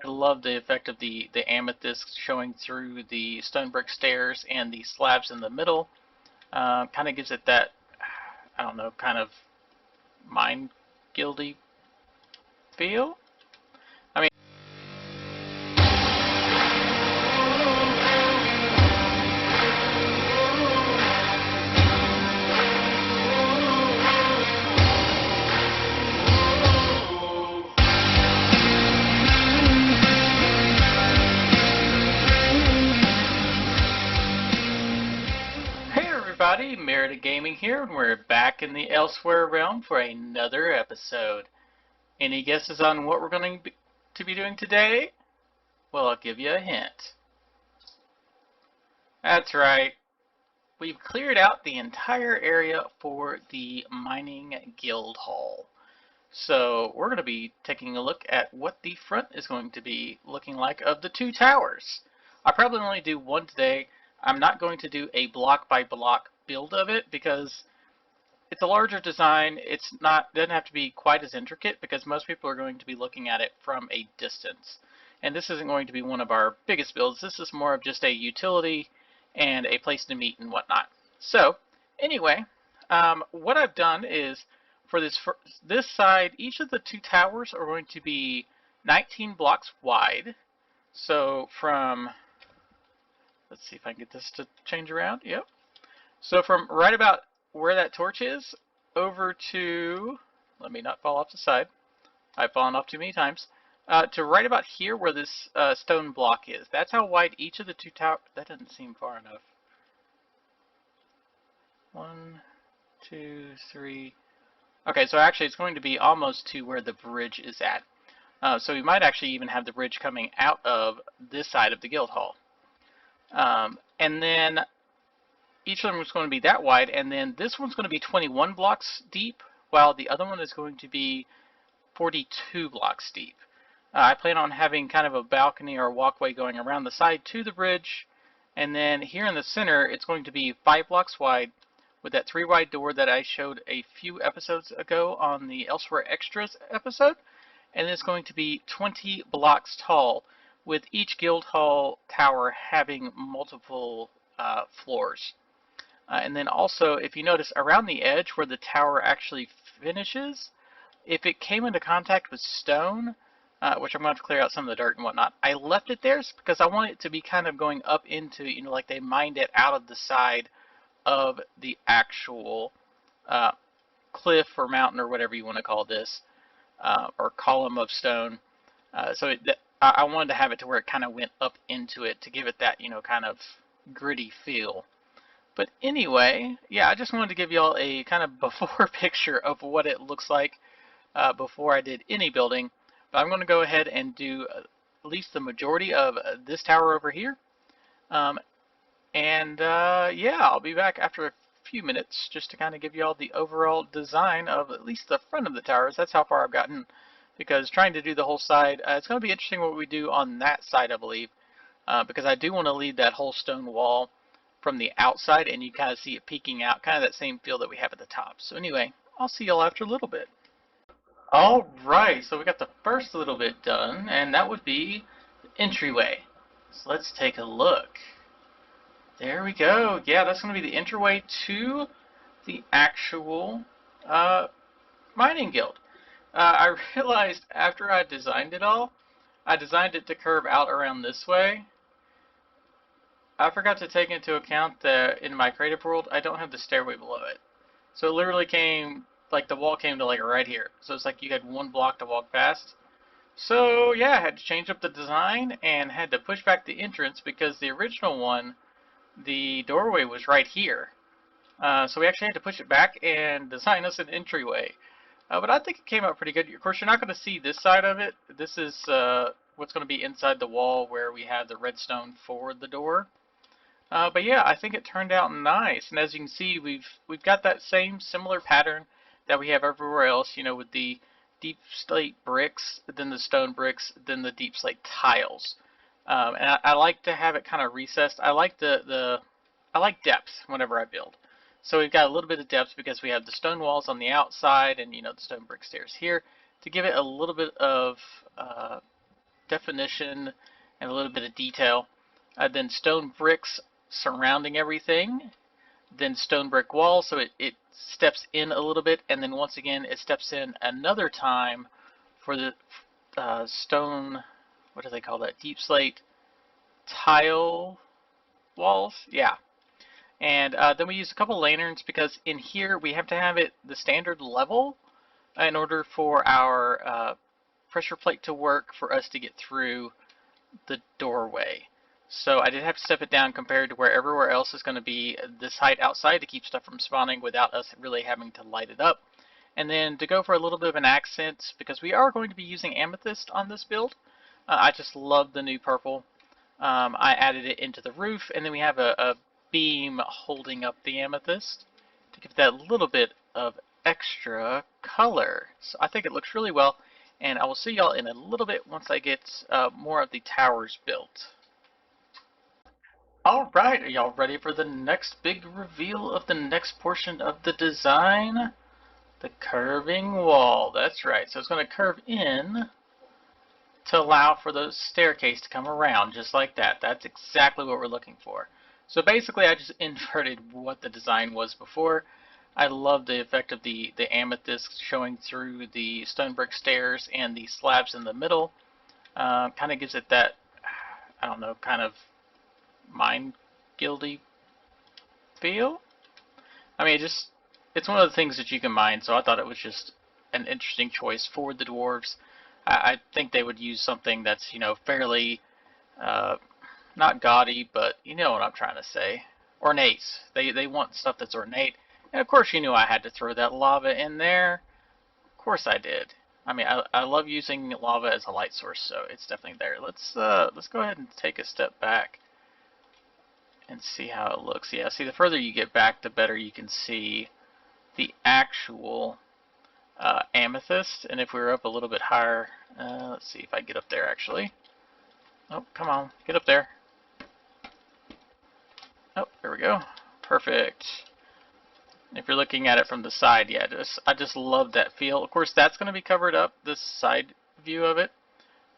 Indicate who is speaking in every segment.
Speaker 1: love the effect of the amethyst showing through the stone brick stairs and the slabs in the middle. Kind of gives it that, I don't know, kind of Mine Guildy feel. I mean, hey everybody, Merida Gaming here, and we're back in the Elsewhere realm for another episode. Any guesses on what we're going to be doing today? Well, I'll give you a hint. That's right. We've cleared out the entire area for the Mining Guildhall. So we're going to be taking a look at what the front is going to be looking like of the two towers. I'll probably only do one today. I'm not going to do a block by block build of it because it's a larger design. Doesn't have to be quite as intricate because most people are going to be looking at it from a distance. And this isn't going to be one of our biggest builds. This is more of just a utility and a place to meet and whatnot. So anyway, what I've done is for this side, each of the two towers are going to be 19 blocks wide. So from, let's see if I can get this to change around. Yep. So from right about where that torch is over to, let me not fall off the side. I've fallen off too many times. To right about here where this stone block is. That's how wide each of the two towers. That doesn't seem far enough. 1, 2, 3. Okay, so actually it's going to be almost to where the bridge is at. So we might actually even have the bridge coming out of this side of the Guildhall. And then each of them is going to be that wide, and then this one's going to be 21 blocks deep, while the other one is going to be 42 blocks deep. I plan on having kind of a balcony or walkway going around the side to the bridge, and then here in the center it's going to be 5 blocks wide with that 3 wide door that I showed a few episodes ago on the Elsewhere Extras episode, and it's going to be 20 blocks tall with each Guildhall tower having multiple floors. And then also, if you notice, around the edge where the tower actually finishes, if it came into contact with stone, which I'm going to have to clear out some of the dirt and whatnot, I left it there because I want it to be kind of going up into, like they mined it out of the side of the actual cliff or mountain or whatever you want to call this, or column of stone. I wanted to have it to where it kind of went up into it to give it that, kind of gritty feel. But anyway, yeah, I just wanted to give you all a kind of before picture of what it looks like before I did any building. But I'm going to go ahead and do at least the majority of this tower over here. Yeah, I'll be back after a few minutes just to kind of give you all the overall design of at least the front of the towers. That's how far I've gotten, because trying to do the whole side, it's going to be interesting what we do on that side, I believe, because I do want to leave that whole stone wall from the outside, and you kind of see it peeking out, kind of that same feel that we have at the top. So anyway, I'll see y'all after a little bit. Alright, so we got the first little bit done, and that would be the entryway. So let's take a look. There we go. Yeah, that's going to be the entryway to the actual mining guild. I realized after I designed it all, I designed it to curve out around this way. I forgot to take into account that in my creative world, I don't have the stairway below it. So it literally came, like the wall came to like right here. So it's like you had one block to walk past. So yeah, I had to change up the design and had to push back the entrance because the original one, the doorway was right here. So we actually had to push it back and design us an entryway. But I think it came out pretty good. Of course, you're not going to see this side of it. This is what's going to be inside the wall where we have the redstone for the door. But yeah, I think it turned out nice. And as you can see, we've got that same similar pattern that we have everywhere else, with the deep slate bricks, then the stone bricks, then the deep slate tiles. And I like to have it kind of recessed. I like I like depth whenever I build. So we've got a little bit of depth because we have the stone walls on the outside and the stone brick stairs here to give it a little bit of definition and a little bit of detail. Then stone bricks surrounding everything. Then stone brick wall, so it steps in a little bit, and then once again it steps in another time for the stone, what do they call that? Deep slate tile walls? Yeah. And then we use a couple lanterns because in here we have to have it the standard level in order for our pressure plate to work for us to get through the doorway. So I did have to step it down compared to where everywhere else is going to be this height outside to keep stuff from spawning without us really having to light it up. And then to go for a little bit of an accent, because we are going to be using amethyst on this build, I just love the new purple. I added it into the roof, and then we have a beam holding up the amethyst to give that little bit of extra color. So I think it looks really well, and I will see y'all in a little bit once I get more of the towers built. Alright, are y'all ready for the next big reveal of the next portion of the design? The curving wall. That's right, so it's going to curve in to allow for the staircase to come around just like that. That's exactly what we're looking for. So basically I just inverted what the design was before. I love the effect of the amethyst showing through the stone brick stairs and the slabs in the middle. Kind of gives it that, I don't know, kind of Mine Guildy feel. I mean, it's one of the things that you can mine, so I thought it was just an interesting choice for the dwarves. I think they would use something that's, you know, fairly not gaudy, but you know what I'm trying to say. Ornate. They want stuff that's ornate. And of course you knew I had to throw that lava in there. Of course I did. I mean, I love using lava as a light source, so it's definitely there. Let's go ahead and take a step back and see how it looks. Yeah, see, the further you get back, the better you can see the actual amethyst. And if we were up a little bit higher, let's see if I get up there actually. Oh, come on, get up there. Oh, there we go. Perfect. If you're looking at it from the side, yeah, I just love that feel. Of course, that's going to be covered up, this side view of it.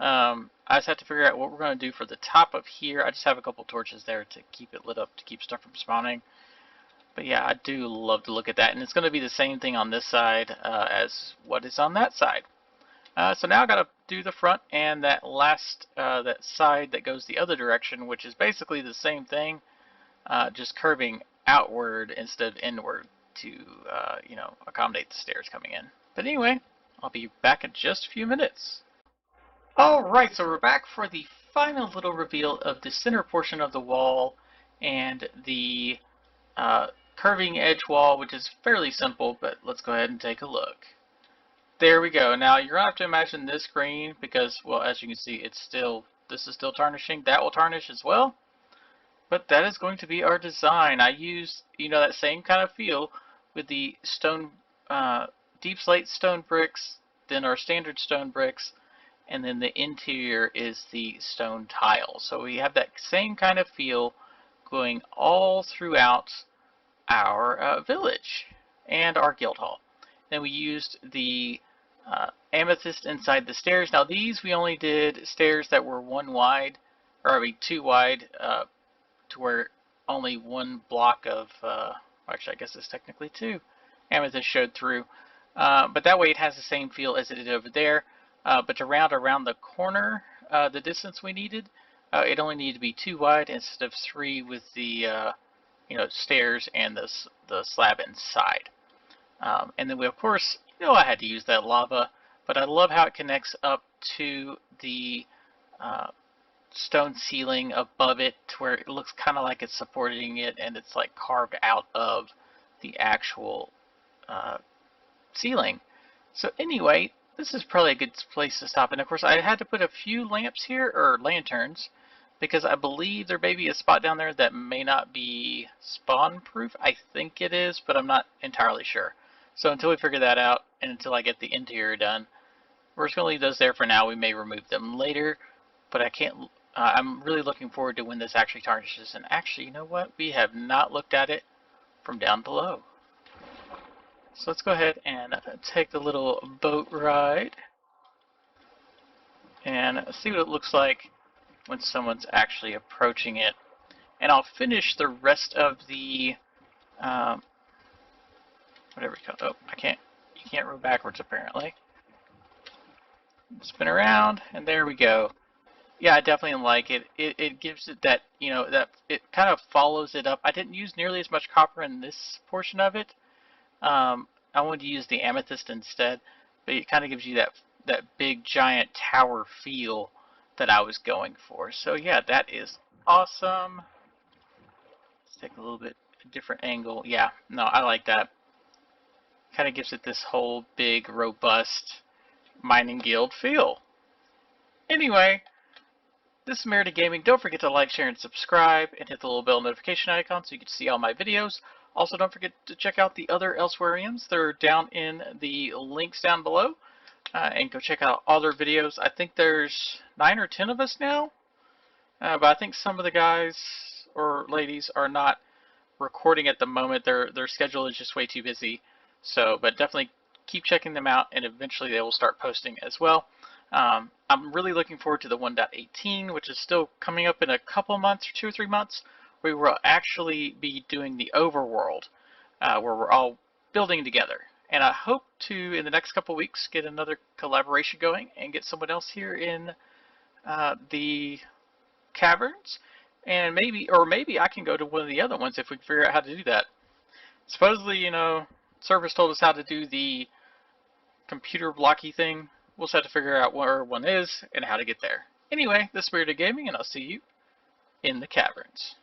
Speaker 1: I just have to figure out what we're going to do for the top of here. I just have a couple torches there to keep it lit up, to keep stuff from spawning. But yeah, I do love to look at that. And it's going to be the same thing on this side as what is on that side. So now I've got to do the front and that last, that side that goes the other direction, which is basically the same thing, just curving outward instead of inward to, you know, accommodate the stairs coming in. But anyway, I'll be back in just a few minutes. Alright, so we're back for the final little reveal of the center portion of the wall and the curving edge wall, which is fairly simple, but let's go ahead and take a look. There we go. Now you're going to have to imagine this green because, well, as you can see, this is still tarnishing. That will tarnish as well. But that is going to be our design. I used, you know, that same kind of feel with the stone, deep slate stone bricks, then our standard stone bricks, and then the interior is the stone tile. So we have that same kind of feel going all throughout our village and our guild hall. Then we used the amethyst inside the stairs. Now these we only did stairs that were one wide, or I mean 2 wide, to where only 1 block of, actually I guess it's technically 2, amethyst showed through. But that way it has the same feel as it did over there. But to round around the corner, the distance we needed, it only needed to be 2 wide instead of 3 with the you know, stairs and the slab inside. And then we, of course, you know, I had to use that lava, but I love how it connects up to the stone ceiling above it to where it looks kind of like it's supporting it and it's like carved out of the actual ceiling. So anyway, this is probably a good place to stop. And of course I had to put a few lamps here, or lanterns, because I believe there may be a spot down there that may not be spawn proof. I think it is, but I'm not entirely sure. So until we figure that out and until I get the interior done, we're just going to leave those there for now. We may remove them later, but I can't, I'm really looking forward to when this actually tarnishes. And actually, you know what? We have not looked at it from down below. So let's go ahead and take the little boat ride and see what it looks like when someone's actually approaching it. And I'll finish the rest of the whatever you call it. Oh, you can't roll backwards apparently. Spin around, and there we go. Yeah, I definitely like it. It gives it that, that it kind of follows it up. I didn't use nearly as much copper in this portion of it. I wanted to use the amethyst instead, but it kind of gives you that big giant tower feel that I was going for. So yeah, that is awesome. Let's take a little bit different angle. Yeah, no, I like that. Kind of gives it this whole big, robust mining guild feel. Anyway, this is Merida Gaming. Don't forget to like, share, and subscribe, and hit the little bell notification icon so you can see all my videos. Also, don't forget to check out the other Elsewhereians. They're down in the links down below, and go check out all their videos. I think there's 9 or 10 of us now, but I think some of the guys or ladies are not recording at the moment. Their schedule is just way too busy. So, but definitely keep checking them out, and eventually they will start posting as well. I'm really looking forward to the 1.18, which is still coming up in a couple months, or 2 or 3 months, where we will actually be doing the overworld, where we're all building together. And I hope to, in the next couple weeks, get another collaboration going and get someone else here in the caverns. And maybe I can go to one of the other ones if we can figure out how to do that. Supposedly, servers told us how to do the computer blocky thing. We'll just have to figure out where one is and how to get there. Anyway, this is Merida Gaming, and I'll see you in the caverns.